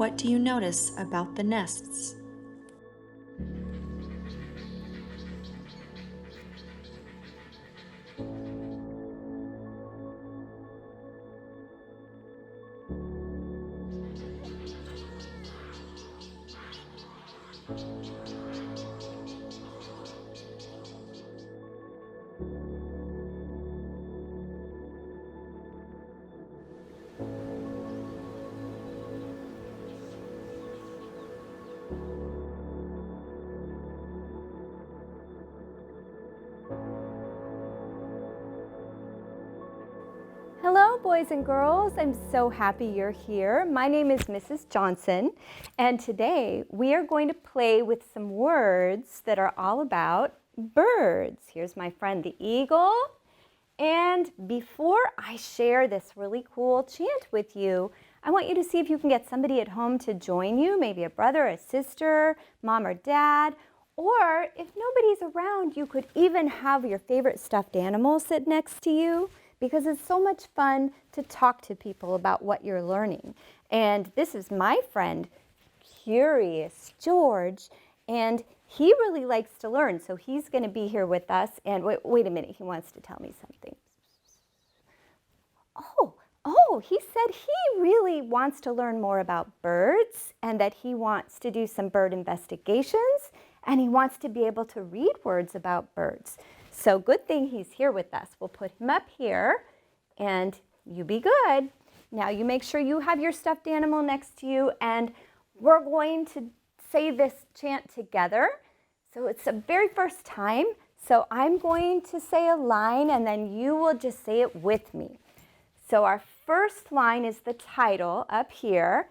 What do you notice about the nests? Hello, boys and girls. I'm so happy you're here. My name is Mrs. Johnson, and today we are going to play with some words that are all about birds. Here's my friend the eagle. And before I share this really cool chant with you, I want you to see if you can get somebody at home to join you, maybe a brother, a sister, mom or dad, or if nobody's around, you could even have your favorite stuffed animal sit next to you, because it's so much fun to talk to people about what you're learning. And this is my friend, Curious George, and he really likes to learn, so he's going to be here with us. And wait a minute, he wants to tell me something. He said he really wants to learn more about birds and that he wants to do some bird investigations and he wants to be able to read words about birds. So good thing he's here with us. We'll put him up here and you be good. Now you make sure you have your stuffed animal next to you and we're going to say this chant together. So it's the very first time. So I'm going to say a line and then you will just say it with me. So our first line is the title up here.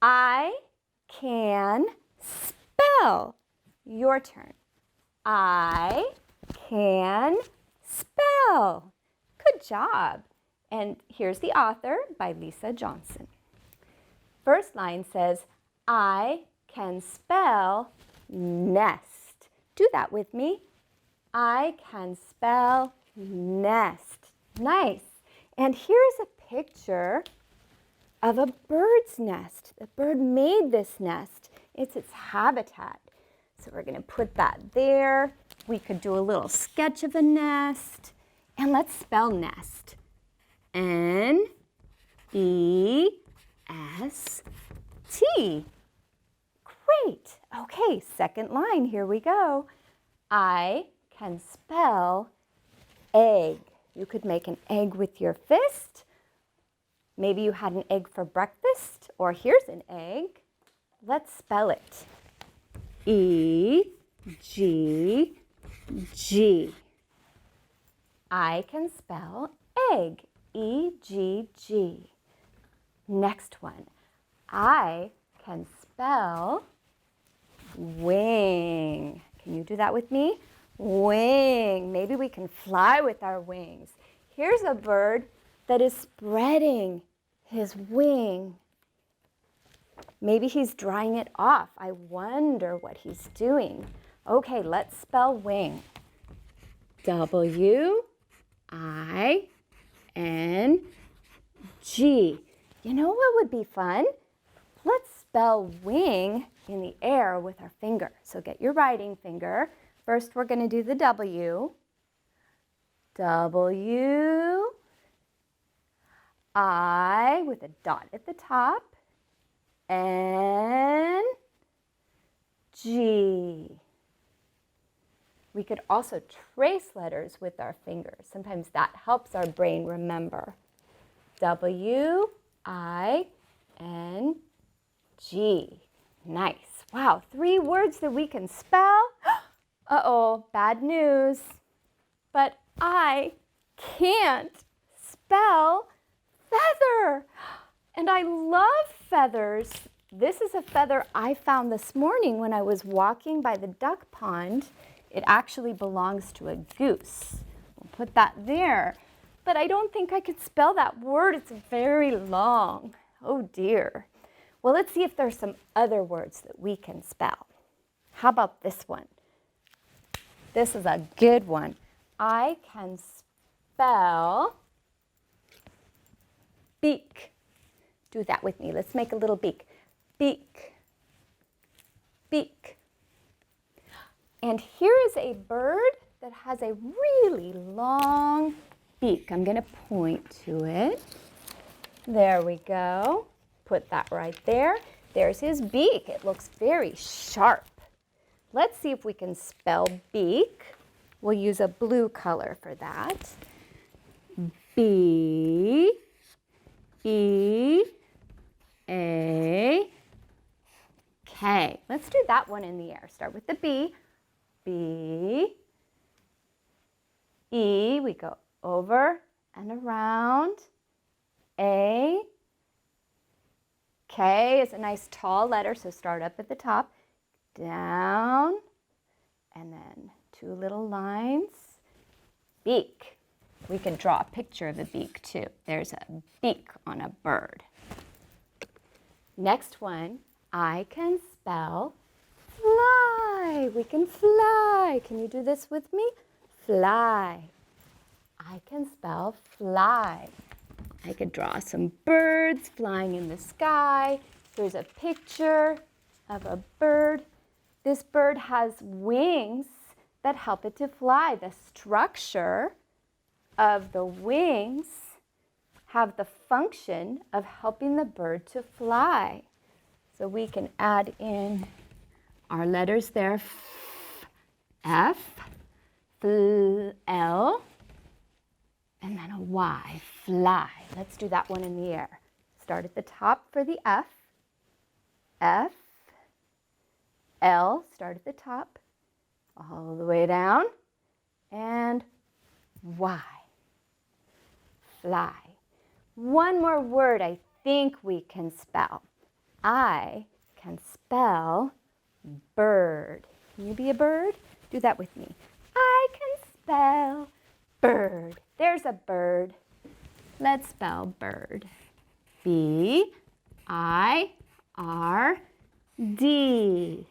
I can spell. Your turn. I can spell. Good job. And here's the author by Lisa Johnson. First line says, I can spell nest. Do that with me. I can spell nest. Nice. And here's a picture of a bird's nest. The bird made this nest. It's its habitat. So we're going to put that there. We could do a little sketch of a nest. And let's spell nest. N-E-S-T. Great. Okay, second line. Here we go. I can spell egg. You could make an egg with your fist. Maybe you had an egg for breakfast, or here's an egg. Let's spell it. E-G-G. I can spell egg. E-G-G. Next one. I can spell wing. Can you do that with me? Wing. Maybe we can fly with our wings. Here's a bird that is spreading his wing. Maybe he's drying it off. I wonder what he's doing. Okay, let's spell wing. W-I-N-G. You know what would be fun? Let's spell wing in the air with our finger. So get your writing finger. First, we're going to do the W. W. I with a dot at the top. N. G. We could also trace letters with our fingers. Sometimes that helps our brain remember. W. I. N. G. Nice. Wow, 3 words that we can spell. Uh-oh, bad news. But I can't spell feather. And I love feathers. This is a feather I found this morning when I was walking by the duck pond. It actually belongs to a goose. We'll put that there. But I don't think I could spell that word. It's very long. Oh dear. Well, let's see if there's some other words that we can spell. How about this one? This is a good one. I can spell beak. Do that with me. Let's make a little beak. beak, beak. And here is a bird that has a really long beak. I'm going to point to it. There we go. Put that right there. There's his beak. It looks very sharp. Let's see if we can spell beak. We'll use a blue color for that. B, E, A, K. Let's do that one in the air. Start with the B. B, E, we go over and around. A, K is a nice tall letter, so start up at the top, down, and then two little lines. Beak. We can draw a picture of a beak too. There's a beak on a bird. Next one, I can spell fly. We can fly. Can you do this with me? Fly. I can spell fly. I could draw some birds flying in the sky. There's a picture of a bird. This bird has wings that help it to fly. The structure of the wings have the function of helping the bird to fly. So we can add in our letters there. F, L, and then a Y, fly. Let's do that one in the air. Start at the top for the F. F, L, start at the top, all the way down, and Y, fly. One more word I think we can spell. I can spell bird. Can you be a bird? Do that with me. I can spell bird. There's a bird. Let's spell bird. B, I, R, D.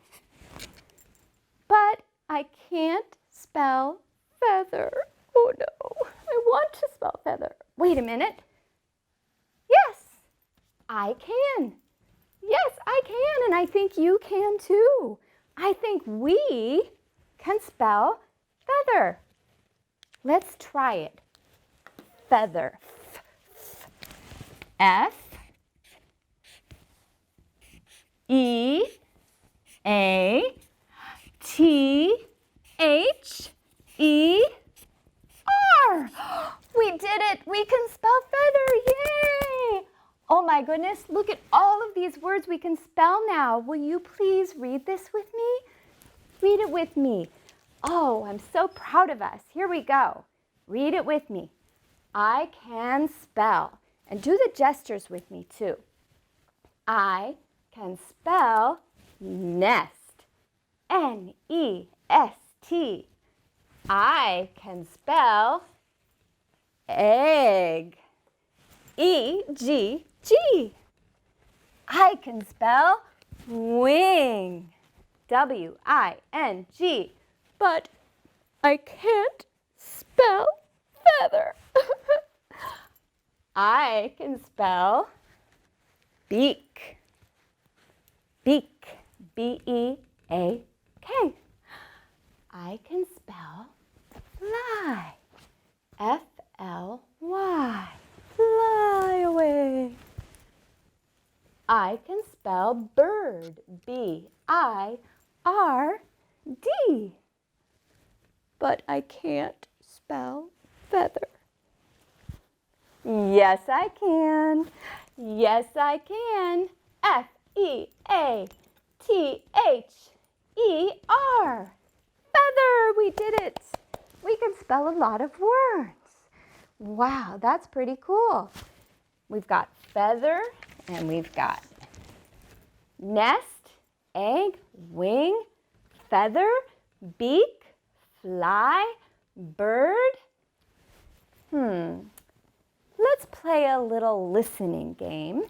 But I can't spell feather. Oh no, I want to spell feather. Wait a minute. Yes, I can. Yes, I can, and I think you can too. I think we can spell feather. Let's try it. Feather. F, E, A, T, H, E, R. We did it. We can spell feather. Yay! Oh my goodness, look at all of these words we can spell now. Will you please read this with me? Read it with me. Oh, I'm so proud of us. Here we go. Read it with me. I can spell. And do the gestures with me too. I can spell nest. N-E-S-T. I can spell egg. E-G-G. I can spell wing. W-I-N-G. But I can't spell feather. I can spell beak. Beak. B-E-A-K. I can spell fly. F-L-Y. Fly away. I can spell bird. B-I-R-D. But I can't spell feather. Yes, I can. Yes, I can. F-E-A-T-H-E-R. Feather. We did it. We can spell a lot of words. Wow, that's pretty cool. We've got feather, and we've got nest, egg, wing, feather, beak, fly, bird. Let's play a little listening game.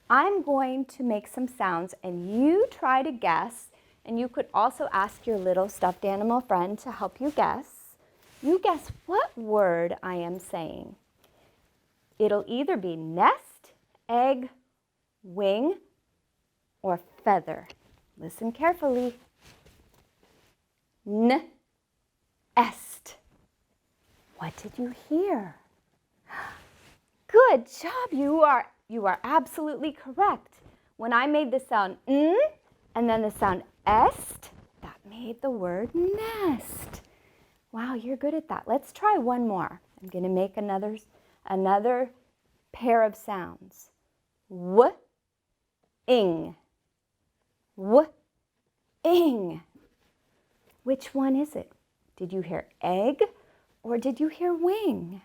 I'm going to make some sounds, and you try to guess, and you could also ask your little stuffed animal friend to help you guess. You guess what word I am saying. It'll either be nest, egg, wing, or feather? Listen carefully. Nest. What did you hear? Good job. You are absolutely correct. When I made the sound n and then the sound est, that made the word nest. Wow, you're good at that. Let's try one more. I'm going to make another pair of sounds. W, ing. W, ing. Which one is it? Did you hear egg or did you hear wing?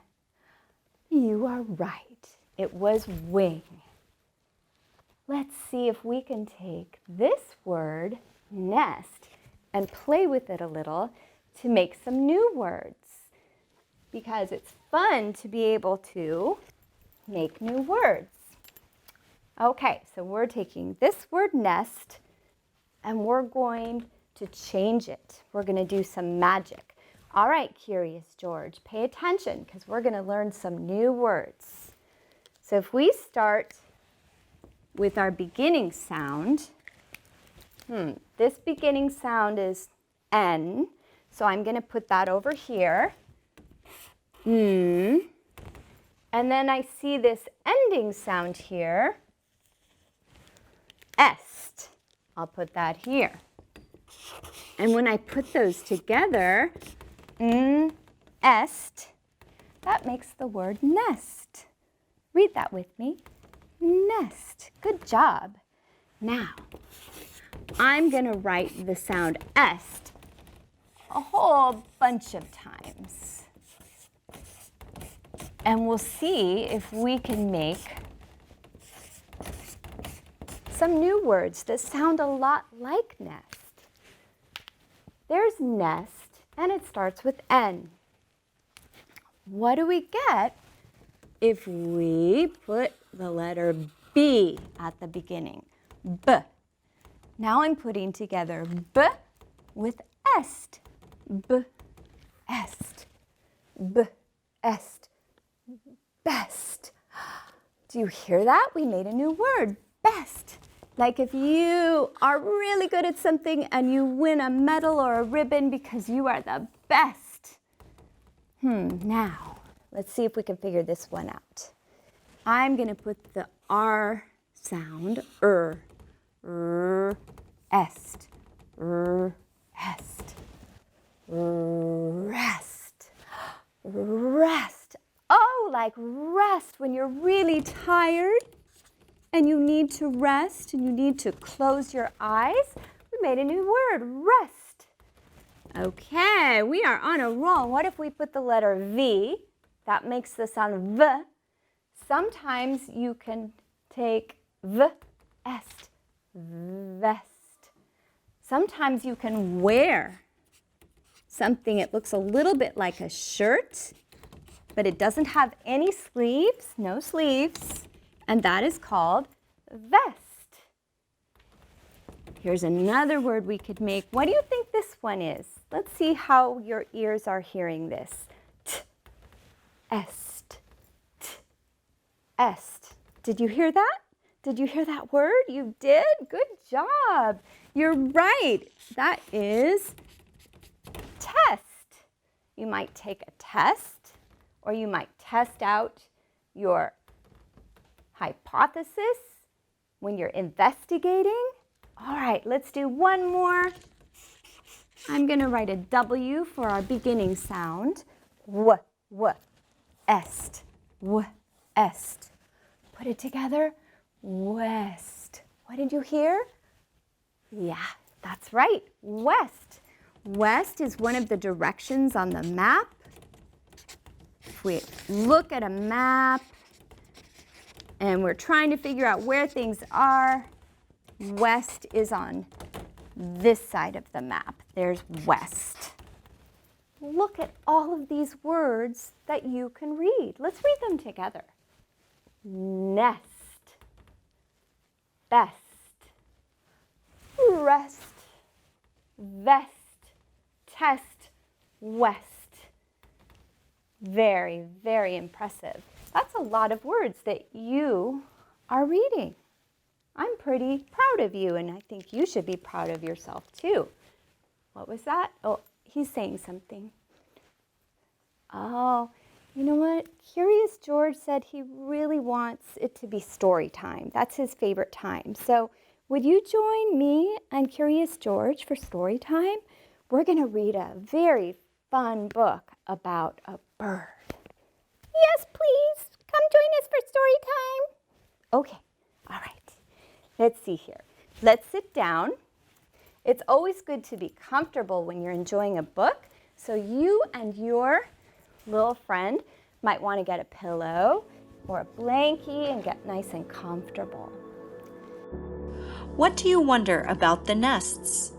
You are right. It was wing. Let's see if we can take this word, nest, and play with it a little to make some new words. Because it's fun to be able to make new words. Okay, so we're taking this word nest and we're going to change it. We're going to do some magic. All right, Curious George, pay attention because we're going to learn some new words. So if we start with our beginning sound, this beginning sound is N, so I'm going to put that over here. And then I see this ending sound here, est. I'll put that here. And when I put those together, est, that makes the word nest. Read that with me. Nest. Good job. Now, I'm going to write the sound est a whole bunch of times. And we'll see if we can make some new words that sound a lot like nest. There's nest, and it starts with N. What do we get if we put the letter B at the beginning? B. Now I'm putting together B with est. B, est. B, est. Best. Do you hear that? We made a new word, best. Like if you are really good at something and you win a medal or a ribbon because you are the best. Now, let's see if we can figure this one out. I'm going to put the R sound, est, est, rest, rest. Oh, like rest when you're really tired and you need to rest and you need to close your eyes. We made a new word, rest. Okay, we are on a roll. What if we put the letter V? That makes the sound V. Sometimes you can take V, est, vest. Sometimes you can wear something, it looks a little bit like a shirt, but it doesn't have any sleeves, no sleeves, and that is called vest. Here's another word we could make. What do you think this one is? Let's see how your ears are hearing this. T, est, t, est. Did you hear that? Did you hear that word? You did? Good job. You're right. That is test. You might take a test, or you might test out your hypothesis when you're investigating. All right, let's do one more. I'm going to write a W for our beginning sound. W, est, w, est. Put it together. West. What did you hear? Yeah, that's right, west. West is one of the directions on the map. If we look at a map and we're trying to figure out where things are, west is on this side of the map. There's west. Look at all of these words that you can read. Let's read them together. Nest, best, rest, vest, test, west. Very, very impressive. That's a lot of words that you are reading. I'm pretty proud of you, and I think you should be proud of yourself too. What was that? Oh, he's saying something. Oh, you know what? Curious George said he really wants it to be story time. That's his favorite time. So would you join me and Curious George for story time? We're going to read a very fun book about a bird. Yes, please. Come join us for story time. Okay, all right. Let's see here. Let's sit down. It's always good to be comfortable when you're enjoying a book. So you and your little friend might want to get a pillow or a blankie and get nice and comfortable. What do you wonder about the nests?